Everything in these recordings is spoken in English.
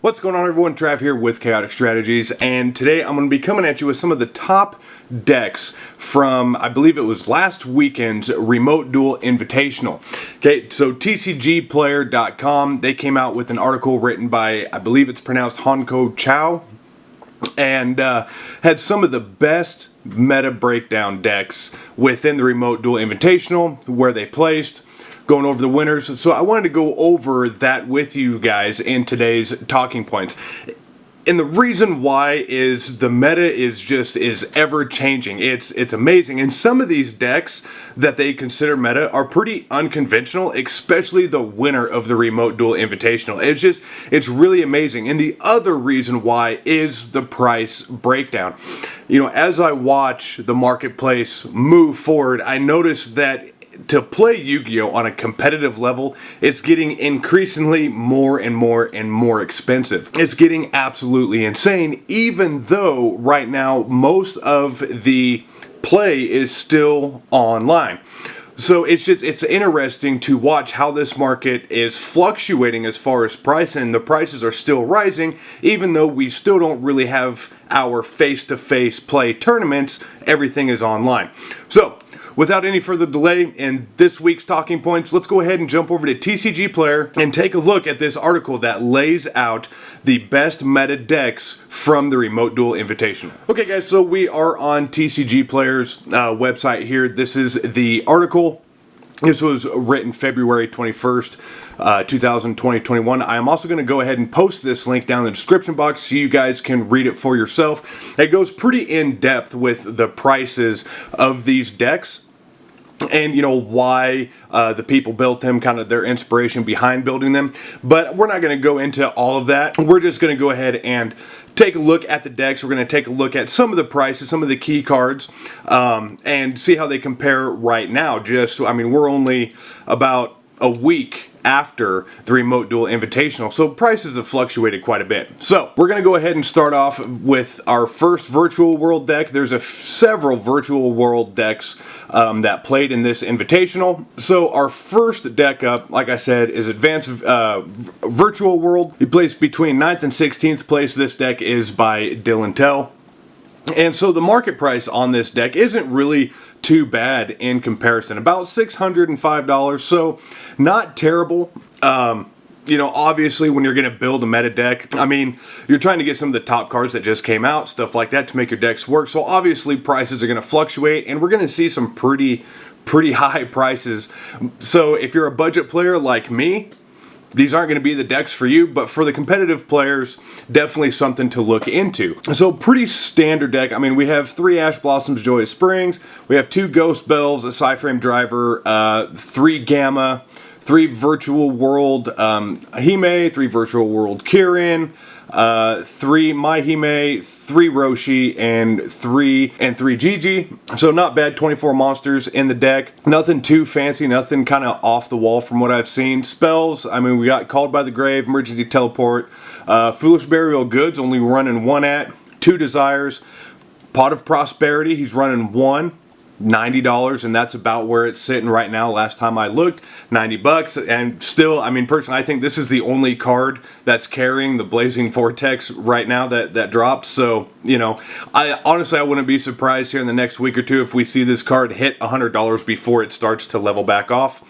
What's going on, everyone? Trav here with Chaotic Strategies, and today I'm going to be coming at you with some of the top decks from, I believe it was last weekend's Remote Duel Invitational. Okay, so TCGPlayer.com, they came out with an article written by, I believe it's pronounced Honko Chow, and had some of the best meta breakdown decks within the Remote Duel Invitational, where they placed, going over the winners. So I wanted to go over that with you guys in today's talking points. And the reason why is the meta is ever changing. It's amazing. And some of these decks that they consider meta are pretty unconventional, especially the winner of the Remote Duel Invitational. It's really amazing. And the other reason why is the price breakdown. You know, as I watch the marketplace move forward, I notice that to play Yu-Gi-Oh! On a competitive level, it's getting increasingly more and more expensive. It's getting absolutely insane, even though right now most of the play is still online. So it's interesting to watch how this market is fluctuating as far as price, and the prices are still rising, even though we still don't really have our face-to-face play tournaments. Everything is online. So without any further delay in this week's talking points, let's go ahead and jump over to TCGPlayer and take a look at this article that lays out the best meta decks from the Remote Duel Invitational. Okay guys, so we are on TCGPlayer's website here. This is the article. This was written February 21st, 2021. I am also going to go ahead and post this link down in the description box so you guys can read it for yourself. It goes pretty in depth with the prices of these decks, and you know why the people built them, kind of their inspiration behind building them. But we're not going to go into all of that. We're just going to go ahead and take a look at the decks. We're going to take a look at some of the prices, some of the key cards, and see how they compare right now. I mean, we're only about a week after the Remote Duel Invitational, so prices have fluctuated quite a bit. So we're going to go ahead and start off with our first virtual world deck. There's several virtual world decks that played in this Invitational. So our first deck up, like I said, is Advanced Virtual World. He placed between 9th and 16th place. This deck is by Dylan Tell. And so the market price on this deck isn't really too bad in comparison, about $605, so not terrible. You know, obviously when you're going to build a meta deck, I mean, you're trying to get some of the top cards that just came out, stuff like that, to make your decks work. So obviously prices are going to fluctuate, and we're going to see some pretty high prices. So if you're a budget player like me, these aren't going to be the decks for you, but for the competitive players, definitely something to look into. So pretty standard deck. I mean, we have 3 Ash Blossoms, Joyous Springs, we have 2 Ghost Bells, a Psyframe Driver, 3 Gamma, 3 Virtual World Hime, 3 Virtual World Kirin, 3 My Hime, 3 Roshi, and 3 Gigi. So not bad, 24 monsters in the deck. Nothing too fancy, nothing kind of off the wall from what I've seen. Spells, I mean, we got Called by the Grave, Emergency Teleport, Foolish Burial Goods, only running 1 at, 2 Desires, Pot of Prosperity, he's running 1. $90, and that's about where it's sitting right now. Last time I looked, $90, and still, I mean, personally, I think this is the only card that's carrying the Blazing Vortex right now that dropped. So, you know, I wouldn't be surprised here in the next week or two if we see this card hit $100 before it starts to level back off.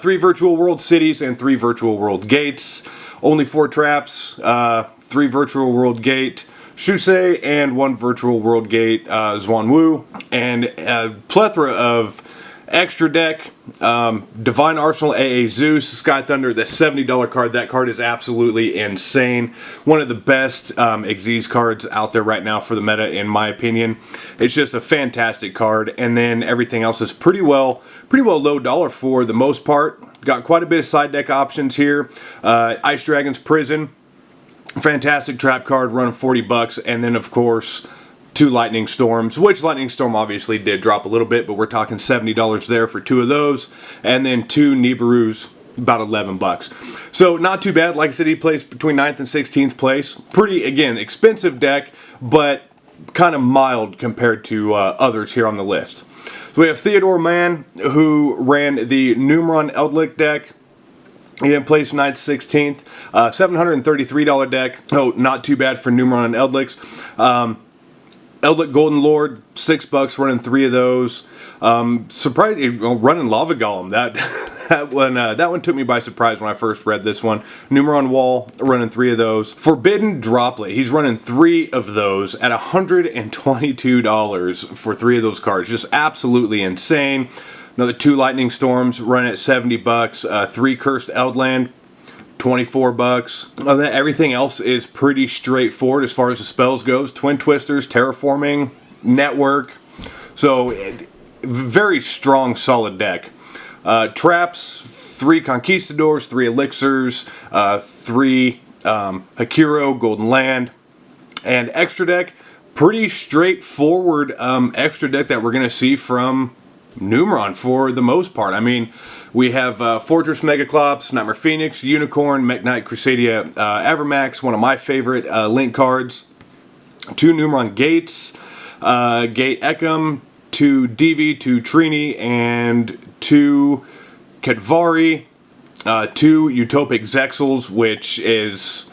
3 Virtual World Cities and 3 Virtual World Gates. Only 4 traps, 3 Virtual World Gate, Shusei, and 1 Virtual World Gate, Zhuanwu, and a plethora of extra deck. Divine Arsenal, AA Zeus, Sky Thunder, the $70 card. That card is absolutely insane. One of the best Xyz cards out there right now for the meta, in my opinion. It's just a fantastic card, and then everything else is pretty well low dollar for the most part. Got quite a bit of side deck options here. Ice Dragon's Prison, fantastic trap card, running $40, and then of course 2 Lightning Storms, which Lightning Storm obviously did drop a little bit, but we're talking $70 there for 2 of those, and then 2 Nibiru's, about $11. So not too bad. Like I said, he placed between 9th and 16th place. Pretty, again, expensive deck, but kind of mild compared to others here on the list. So we have Theodore Mann, who ran the Numeron Eldlik deck. Again, placed 9th, 16th, $733 deck. Oh, not too bad for Numeron and Eldlix. Eldlik Golden Lord, $6, running 3 of those. Surprised, running Lava Golem. That one took me by surprise when I first read this one. Numeron Wall, running 3 of those. Forbidden Droplet, he's running 3 of those at $122 for 3 of those cards. Just absolutely insane. Another 2 Lightning Storms, run at $70. 3 Cursed Eldland, $24. Other than that, everything else is pretty straightforward as far as the spells goes. Twin Twisters, Terraforming, Network. So, very strong, solid deck. Traps, 3 Conquistadors, 3 Elixirs, 3 Hakiro, Golden Land. And extra deck, pretty straightforward extra deck that we're going to see from Numeron for the most part. I mean, we have Fortress Megaclops, Nightmare Phoenix, Unicorn, Mech Knight, Crusadia, Evermax, one of my favorite Link cards. 2 Numeron Gates, Gate Ekam, 2 Divi, 2 Trini, and 2 Kedvari, 2 Utopic Zexals, which is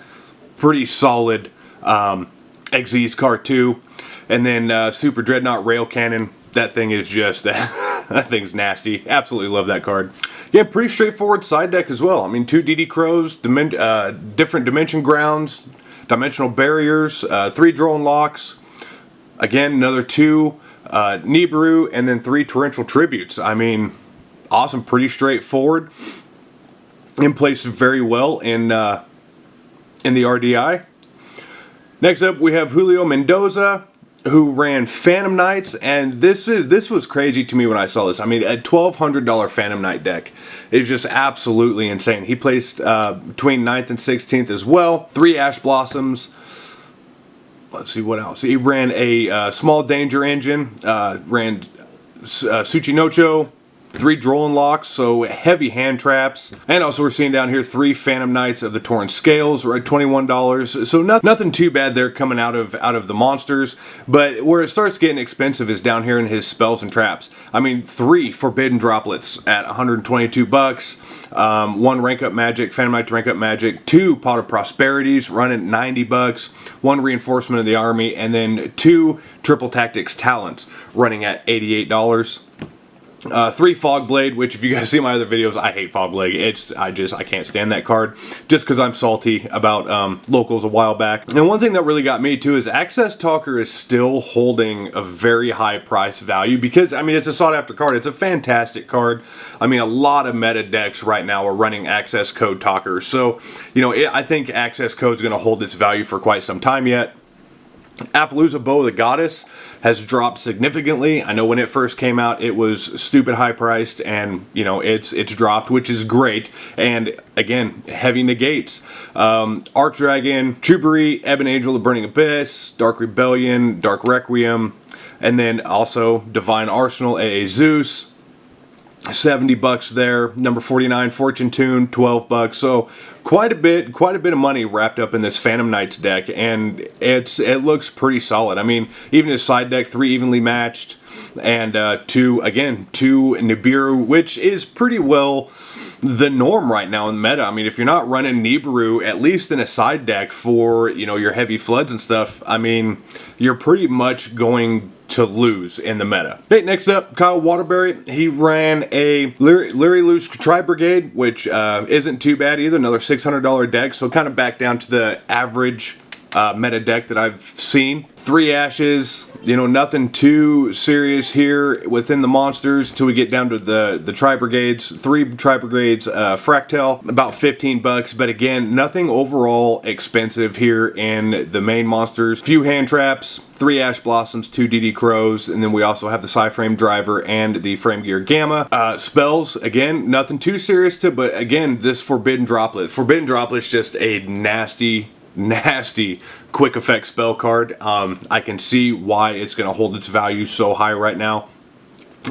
pretty solid Xyz card too. And then Super Dreadnought Rail Cannon. That thing is just, that thing's nasty. Absolutely love that card. Yeah, pretty straightforward side deck as well. I mean, 2 DD Crows, different Dimension Grounds, Dimensional Barriers, 3 Drone Locks. Again, another 2 Nibiru, and then 3 Torrential Tributes. I mean, awesome, pretty straightforward. In place very well in the RDI. Next up, we have Julio Mendoza, who ran Phantom Knights, and this was crazy to me when I saw this. I mean, a $1,200 Phantom Knight deck is just absolutely insane. He placed between 9th and 16th as well. 3 Ash Blossoms. Let's see what else. He ran a Small Danger Engine, ran Tsuchinocho, 3 Drolin Locks, so heavy hand traps. And also we're seeing down here 3 Phantom Knights of the Torn Scales, right, $21. So nothing too bad there coming out of the monsters. But where it starts getting expensive is down here in his spells and traps. I mean, 3 Forbidden Droplets at $122. 1 Rank Up Magic, Phantom Knight to Rank Up Magic. 2 Pot of Prosperities, running $90. 1 Reinforcement of the Army, and then 2 Triple Tactics Talents, running at $88. 3 Fogblade, which if you guys see my other videos, I hate Fogblade. I can't stand that card just because I'm salty about locals a while back. And one thing that really got me too is Access Talker is still holding a very high price value because, I mean, it's a sought after card. It's a fantastic card. I mean, a lot of meta decks right now are running Access Code Talker. So, you know, I think Access Code is going to hold its value for quite some time yet. Appaloosa Bow of the Goddess has dropped significantly. I know when it first came out it was stupid high priced, and you know it's dropped, which is great. And again, heavy negates. Arc Dragon, Troopery, Ebon Angel, the Burning Abyss, Dark Rebellion, Dark Requiem, and then also Divine Arsenal, AA Zeus. $70 there. Number 49 Fortune Tune, $12. So quite a bit of money wrapped up in this Phantom Knights deck, and it looks pretty solid. I mean, even his side deck, 3 evenly matched, and 2 Nibiru, which is pretty well the norm right now in meta. I mean, if you're not running Nibiru, at least in a side deck for, you know, your heavy floods and stuff, I mean, you're pretty much going to lose in the meta. Okay, next up, Kyle Waterbury. He ran a Leary Loose Tri-Brigade, which isn't too bad either. Another $600 deck, so kind of back down to the average meta deck that I've seen. 3 Ashes, you know, nothing too serious here within the monsters until we get down to the Tri-Brigades. 3 Tri-Brigades, Fractal, about $15, but again, nothing overall expensive here in the main monsters. Few hand traps, 3 Ash Blossoms, 2 DD Crows, and then we also have the Psy-Frame Driver and the Frame Gear Gamma. Spells, again, nothing too serious to, but again, this Forbidden Droplet. Forbidden Droplet's just a nasty quick effect spell card. I can see why it's going to hold its value so high right now.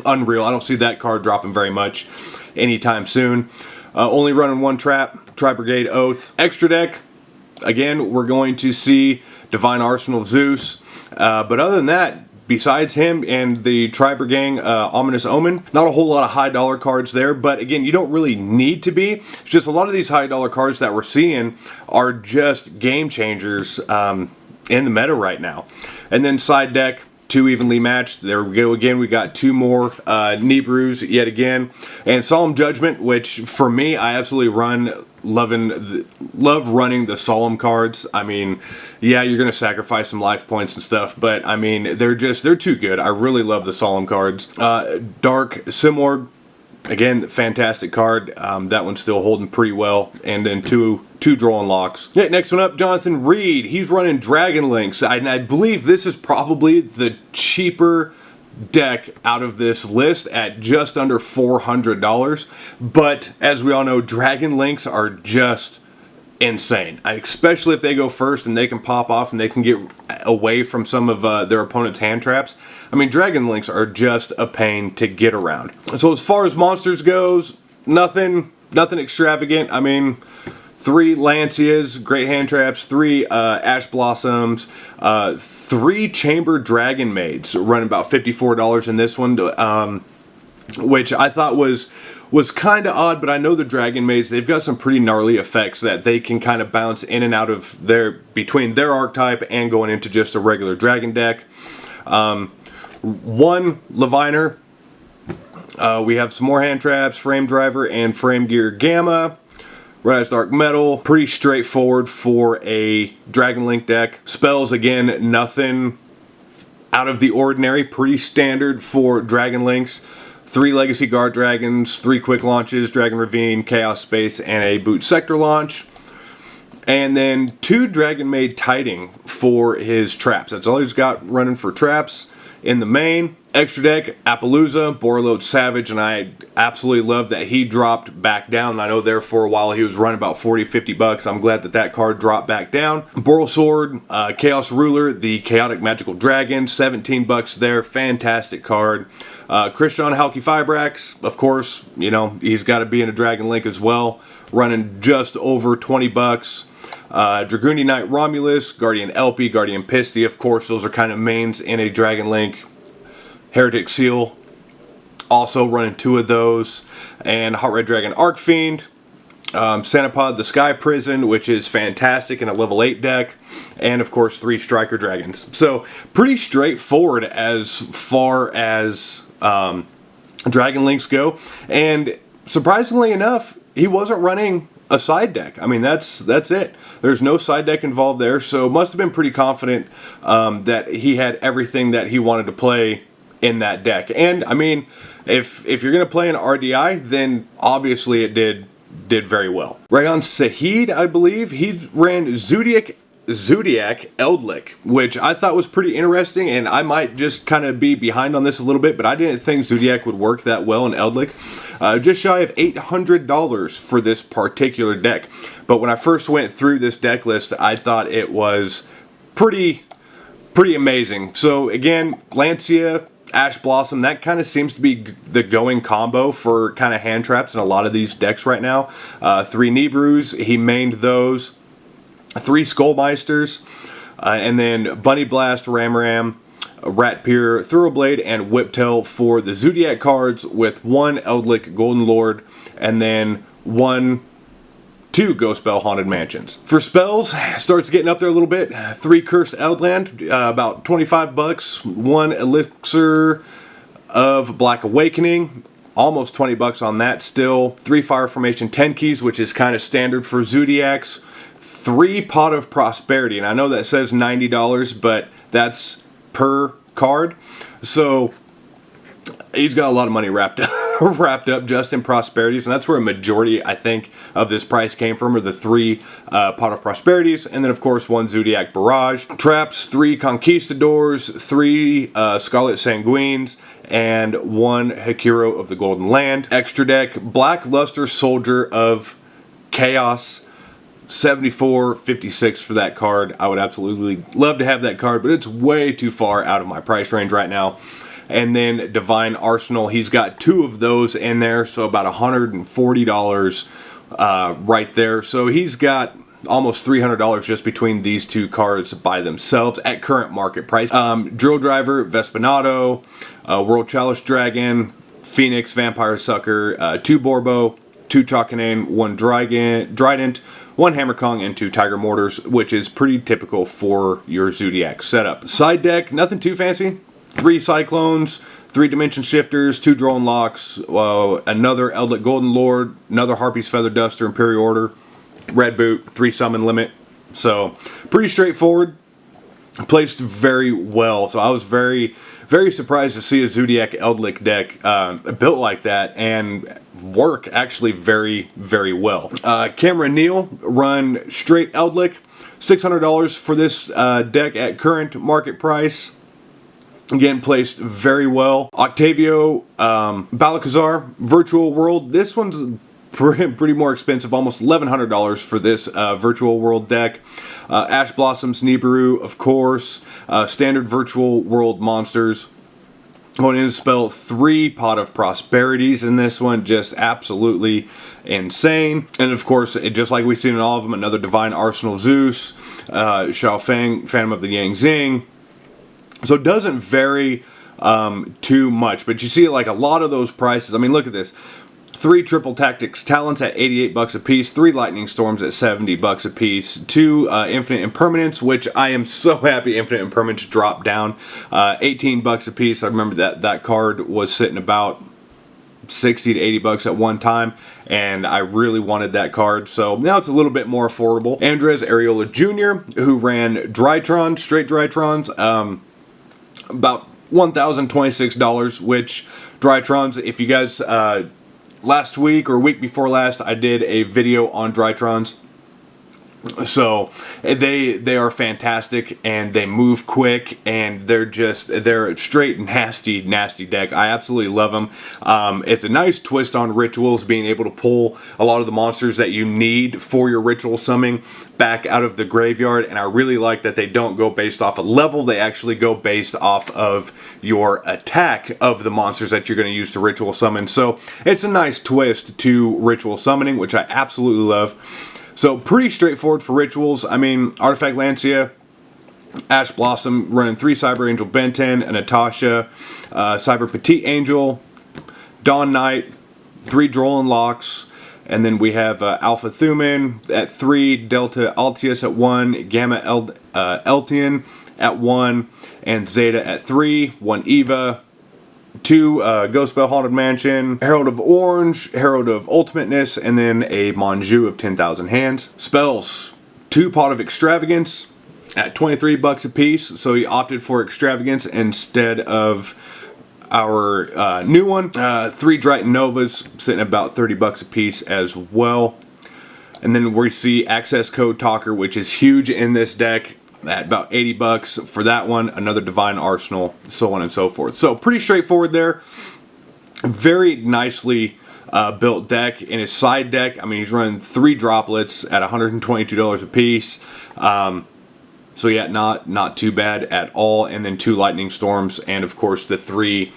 Unreal. I don't see that card dropping very much anytime soon. Only running 1 trap, Tri-Brigade Oath. Extra deck, again, we're going to see Divine Arsenal of Zeus. But other than that, besides him and the Triber Gang Ominous Omen, not a whole lot of high dollar cards there, but again, you don't really need to be. It's just a lot of these high dollar cards that we're seeing are just game changers in the meta right now. And then side deck, 2 evenly matched. There we go again. We got 2 more Nibrus yet again. And Solemn Judgment, which for me, I absolutely love running the Solemn cards. I mean, yeah, you're going to sacrifice some life points and stuff, but I mean, they're too good. I really love the Solemn cards. Dark Simorg, again, fantastic card. That one's still holding pretty well. And then two draw unlocks. Yeah, next one up, Jonathan Reed. He's running Dragon Links. I believe this is probably the cheaper deck out of this list at just under $400. But as we all know, Dragon Links are just insane, especially if they go first and they can pop off and they can get away from some of their opponent's hand traps. I mean, Dragon Links are just a pain to get around. So as far as monsters goes, nothing extravagant. I mean, 3 Lancias, great hand traps, 3 Ash Blossoms, 3 Chamber Dragon Maids, running about $54 in this one, which I thought was kind of odd, but I know the Dragon Maids, they've got some pretty gnarly effects that they can kind of bounce in and out of between their archetype and going into just a regular dragon deck. 1 Leviner, we have some more hand traps, Frame Driver and Frame Gear Gamma. Rise Dark Metal, pretty straightforward for a Dragon Link deck. Spells, again, nothing out of the ordinary, pretty standard for Dragon Links. 3 Legacy Guard Dragons, 3 Quick Launches, Dragon Ravine, Chaos Space, and a Boot Sector launch. And then 2 Dragon Maid Tiding for his traps. That's all he's got running for traps in the main. Extra deck, Appaloosa, Borreload Savage, and I absolutely love that he dropped back down. I know there for a while he was running about 40-50 bucks. I'm glad that that card dropped back down. Boral Sword, Chaos Ruler, the Chaotic Magical Dragon, 17 bucks there. Fantastic card. Christian Halki Fibrax, of course, you know, he's got to be in a Dragon Link as well, running just over 20 bucks. Dragooni Knight Romulus, Guardian Elpie, Guardian Pisty, of course, those are kind of mains in a Dragon Link. Heretic Seal, also running 2 of those. And Hot Red Dragon Arcfiend. Sanapod the Sky Prison, which is fantastic in a level 8 deck. And of course 3 Striker Dragons. So pretty straightforward as far as Dragon Links go. And surprisingly enough, he wasn't running a side deck. I mean, that's it. There's no side deck involved there, so must have been pretty confident that he had everything that he wanted to play in that deck. And I mean, if you're gonna play an RDI, then obviously it did very well. Rayon Sahid, I believe, he ran Zodiac Eldlik, which I thought was pretty interesting, and I might just kind of be behind on this a little bit, but I didn't think Zodiac would work that well in Eldlik. Just shy of $800 for this particular deck. But when I first went through this deck list, I thought it was pretty amazing. So again, Lancia, Ash Blossom, that kind of seems to be the going combo for kind of hand traps in a lot of these decks right now. 3 Nibrus, he mained those. 3 Skullmeisters, and then Bunny Blast, Ramaram, Ratpier, Thoroughblade, and Whiptail for the Zodiac cards, with 1 Eldlik Golden Lord, and then 2 Ghost Bell Haunted Mansions. For spells, starts getting up there a little bit. 3 Cursed Outland, about 25 bucks. 1 Elixir of Black Awakening, almost 20 bucks on that still. 3 Fire Formation 10 keys, which is kind of standard for Zodiacs. 3 Pot of Prosperity, and I know that says $90, but that's per card. So he's got a lot of money wrapped up just in Prosperities, and that's where a majority, I think, of this price came from, are the 3 Pot of Prosperities, and then of course 1 Zodiac Barrage. Traps, 3 Conquistadors, 3 Scarlet Sanguines, and 1 Hikiro of the Golden Land. Extra deck, Black Luster Soldier of Chaos, $74.56 for that card. I would absolutely love to have that card, but it's way too far out of my price range right now. And then Divine Arsenal, he's got 2 of those in there, so about $140 right there. So he's got almost $300 just between these two cards by themselves at current market price. Drill Driver, Vespinato, World Chalice Dragon, Phoenix, Vampire Sucker, 2 Borbo, 2 Chalkanane, 1 Trident, 1 Hammer Kong, and 2 Tiger Mortars, which is pretty typical for your Zodiac setup. Side deck, nothing too fancy. 3 Cyclones, 3 Dimension Shifters, 2 Drone Locks, another Eldritch Golden Lord, another Harpy's Feather Duster, Imperial Order, Red Boot, 3 Summon Limit. So, pretty straightforward. Placed very well. So I was very surprised to see a Zodiac Eldritch deck built like that and work actually very well. Cameron Neal run straight Eldritch, $600 for this deck at current market price. Again, placed very well. Octavio Balcazar Virtual World. This one's pretty more expensive, almost $1,100 for this Virtual World deck. Ash Blossoms Nibiru, of course. Standard Virtual World monsters. Going in to spell 3 Pot of Prosperities in this one, just absolutely insane. And of course, just like we've seen in all of them, another Divine Arsenal Zeus, Shao Feng, Phantom of the Yang Zing. So it doesn't vary too much, but you see like a lot of those prices. I mean, look at this. 3 Triple Tactics Talents at $88 a piece, 3 Lightning Storms at $70 a piece, 2 Infinite Impermanence, which I am so happy Infinite Impermanence dropped down, $18 a piece. I remember that card was sitting about 60 to 80 bucks at one time, and I really wanted that card, so now it's a little bit more affordable. Andres Areola Jr., who ran Drytron, straight Drytrons, about $1,026, which Drytrons, if you guys last week or week before last, I did a video on Drytrons. So they are fantastic, and they move quick, and they're a straight nasty deck. I absolutely love them. It's a nice twist on rituals, being able to pull a lot of the monsters that you need for your ritual summoning back out of the graveyard, and I really like that they don't go based off a level. They actually go based off of your attack of the monsters that you're going to use to ritual summon. So it's a nice twist to ritual summoning, which I absolutely love. So pretty straightforward for rituals. I mean, Artifact Lancia, Ash Blossom running 3 Cyber Angel Benton, a Natasha, Cyber Petite Angel, Dawn Knight, 3 Drolan Locks, and then we have Alpha Thuman at 3, Delta Altius at 1, Gamma Eltian at 1, and Zeta at 3, 1 Eva, 2 Ghost Spell Haunted Mansion, Herald of Orange, Herald of Ultimateness, and then a Manju of 10,000 Hands. Spells, 2 Pot of Extravagance at $23 a piece, so he opted for Extravagance instead of our new one. 3 Dryton Novas sitting at about $30 a piece as well. And then we see Access Code Talker, which is huge in this deck, at about $80 for that one. Another Divine Arsenal, so on and so forth. So pretty straightforward there. Very nicely built deck. In his side deck, I mean, he's running 3 droplets at $122 a piece. So yeah, not too bad at all. And then 2 Lightning Storms, and of course the 3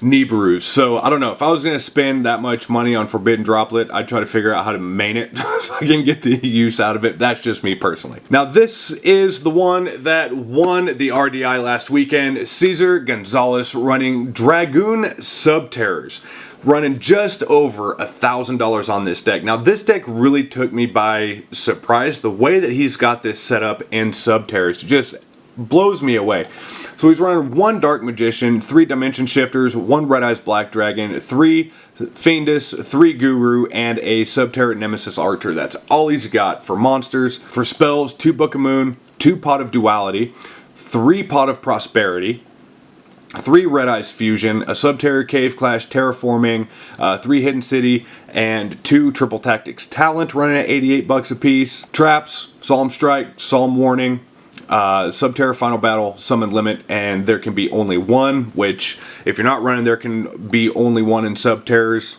Nibiru's. So I don't know, if I was going to spend that much money on Forbidden Droplet, I'd try to figure out how to main it so I can get the use out of it. That's just me personally. Now this is the one that won the RDI last weekend. Cesar Gonzalez running Dragoon Subterrors, running just over $1,000 on this deck. Now this deck really took me by surprise. The way that he's got this set up in Subterrors just blows me away. So he's running 1 Dark Magician, 3 Dimension Shifters, 1 Red Eyes Black Dragon, 3 Fiendus, 3 Guru, and a Subterror Nemesis Archer. That's all he's got for monsters. For spells, 2 Book of Moon, 2 Pot of Duality, 3 Pot of Prosperity, 3 Red Eyes Fusion, a Subterror Cave Clash Terraforming, 3 Hidden City, and 2 Triple Tactics Talent running at $88 a piece. Traps, Solemn Strike, Solemn Warning, Subterror Final Battle, Summon Limit, and there can be only 1, which if you're not running there can be only 1 in Subterrors.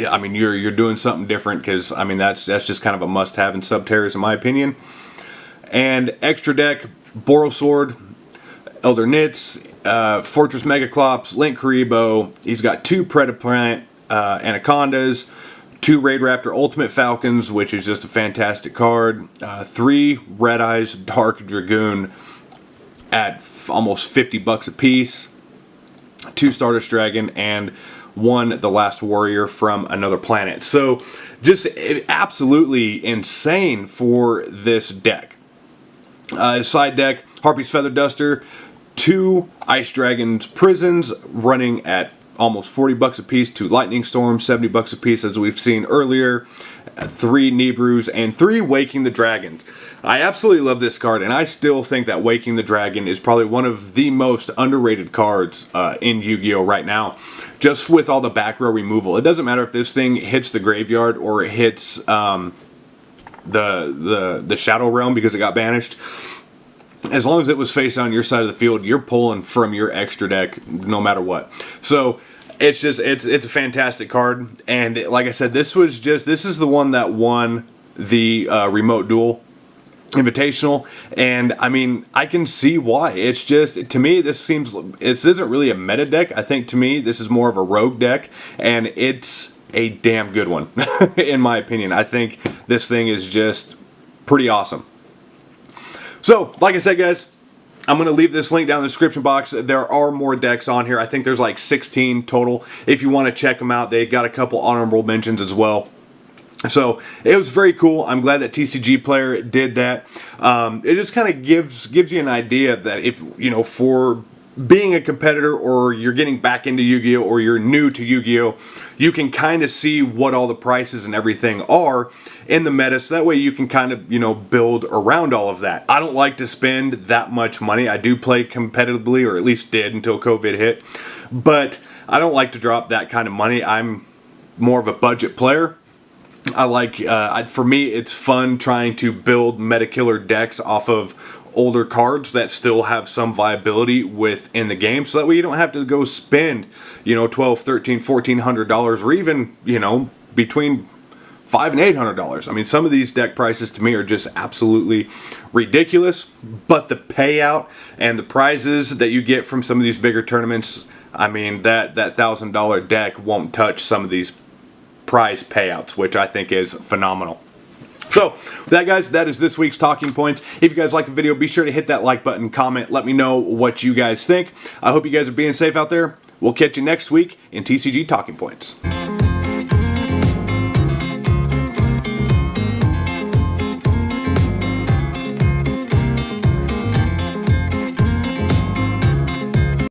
I mean, you're doing something different, because I mean that's just kind of a must-have in Subterrors in my opinion. And extra deck, Borosword, Elder Knits, Fortress Megaclops, Link Karibo. He's got 2 Predaplant Anacondas, 2 Raid Raptor Ultimate Falcons, which is just a fantastic card, 3 Red Eyes Dark Dragoon at almost 50 bucks a piece, 2 Stardust Dragon, and 1 The Last Warrior from Another Planet. So just absolutely insane for this deck. Side deck, Harpy's Feather Duster, 2 Ice Dragon's Prisons running at almost 40 bucks a piece, 2 Lightning Storms, 70 bucks a piece as we've seen earlier, 3 Nibrus, and 3 Waking the Dragons. I absolutely love this card, and I still think that Waking the Dragon is probably one of the most underrated cards in Yu-Gi-Oh! Right now, just with all the back row removal. It doesn't matter if this thing hits the graveyard or it hits the Shadow Realm because it got banished. As long as it was face on your side of the field, you're pulling from your extra deck no matter what. So it's a fantastic card. And like I said, this is the one that won the Remote Duel Invitational. And I mean, I can see why. It's just, to me, this isn't really a meta deck. I think to me, this is more of a rogue deck, and it's a damn good one, in my opinion. I think this thing is just pretty awesome. So, like I said, guys, I'm going to leave this link down in the description box. There are more decks on here. I think there's like 16 total. If you want to check them out, they got a couple honorable mentions as well. So, it was very cool. I'm glad that TCGPlayer did that. It just kind of gives you an idea that if, you know, for being a competitor, or you're getting back into Yu-Gi-Oh! Or you're new to Yu-Gi-Oh! You can kind of see what all the prices and everything are in the meta, so that way you can kind of, you know, build around all of that. I don't like to spend that much money. I do play competitively, or at least did until COVID hit, but I don't like to drop that kind of money. I'm more of a budget player. I like, for me, it's fun trying to build meta killer decks off of older cards that still have some viability within the game, so that way you don't have to go spend, you know, $1,200, $1,300, $1,400, or even, you know, between $500 and $800. I mean, some of these deck prices to me are just absolutely ridiculous, but the payout and the prizes that you get from some of these bigger tournaments, I mean, that $1,000 deck won't touch some of these prize payouts, which I think is phenomenal. So, with that, guys, that is this week's Talking Points. If you guys liked the video, be sure to hit that like button, comment, let me know what you guys think. I hope you guys are being safe out there. We'll catch you next week in TCG Talking Points.